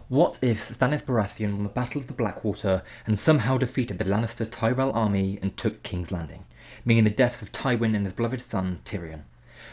What if Stannis Baratheon won the Battle of the Blackwater and somehow defeated the Lannister Tyrell army and took King's Landing, meaning the deaths of Tywin and his beloved son Tyrion?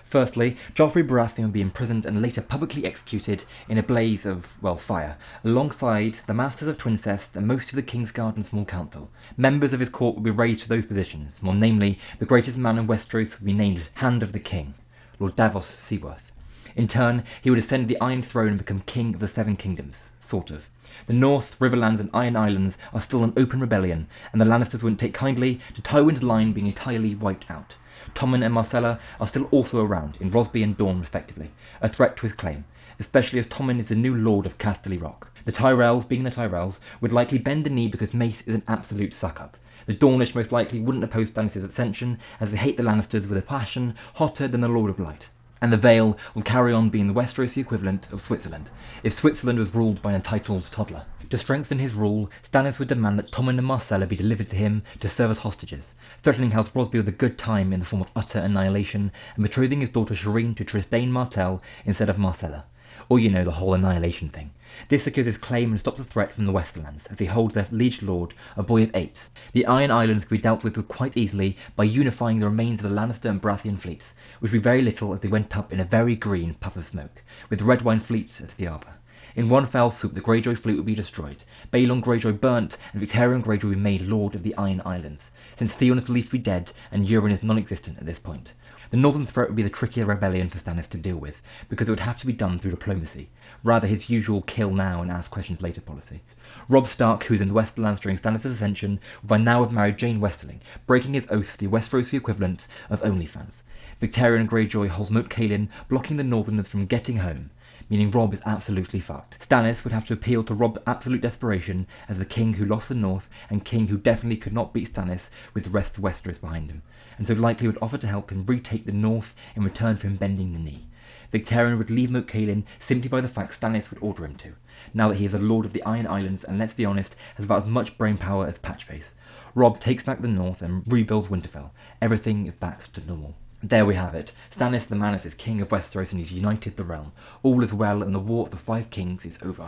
Firstly, Joffrey Baratheon would be imprisoned and later publicly executed in a blaze of, fire, alongside the Masters of Twincest and most of the Kingsguard and Small Council. Members of his court would be raised to those positions, more namely, the greatest man in Westeros would be named Hand of the King, Lord Davos Seaworth. In turn, he would ascend the Iron Throne and become King of the Seven Kingdoms, sort of. The North, Riverlands and Iron Islands are still an open rebellion, and the Lannisters wouldn't take kindly to Tywin's line being entirely wiped out. Tommen and Myrcella are still also around, in Rosby and Dorne respectively, a threat to his claim, especially as Tommen is the new Lord of Casterly Rock. The Tyrells, being the Tyrells, would likely bend the knee because Mace is an absolute suck-up. The Dornish most likely wouldn't oppose Stannis' ascension, as they hate the Lannisters with a passion hotter than the Lord of Light. And the Vale will carry on being the Westerosi equivalent of Switzerland, if Switzerland was ruled by an entitled toddler. To strengthen his rule, Stannis would demand that Tommen and Myrcella be delivered to him to serve as hostages, threatening House Rosby with a good time in the form of utter annihilation, and betrothing his daughter Shireen to Trystane Martell instead of Myrcella. Or the whole annihilation thing. This secures his claim and stops the threat from the Westerlands, as he holds their liege lord, a boy of 8. The Iron Islands could be dealt with quite easily by unifying the remains of the Lannister and Baratheon fleets, which would be very little as they went up in a very green puff of smoke, with the Red Wine fleets at the arbour. In one fell swoop, the Greyjoy fleet would be destroyed, Balon Greyjoy burnt, and Victarion Greyjoy would be made Lord of the Iron Islands, since Theon is believed to be dead and Euron is non-existent at this point. The northern threat would be the trickier rebellion for Stannis to deal with, because it would have to be done through diplomacy, rather his usual kill now and ask questions later policy. Robb Stark, who was in the Westerlands during Stannis' ascension, would by now have married Jane Westerling, breaking his oath for the Westerosi equivalent of OnlyFans. Victarion Greyjoy holds Moat Cailin, blocking the Northerners from getting home, meaning Robb is absolutely fucked. Stannis would have to appeal to Robb's absolute desperation as the king who lost the North and king who definitely could not beat Stannis with the rest of Westeros behind him, and so likely would offer to help him retake the North in return for him bending the knee. Victarion would leave Moat Cailin simply by the fact Stannis would order him to, now that he is a Lord of the Iron Islands and, let's be honest, has about as much brainpower as Patchface. Robb takes back the North and rebuilds Winterfell. Everything is back to normal. There we have it. Stannis the Manus is king of Westeros and he's united the realm. All is well and the War of the Five Kings is over.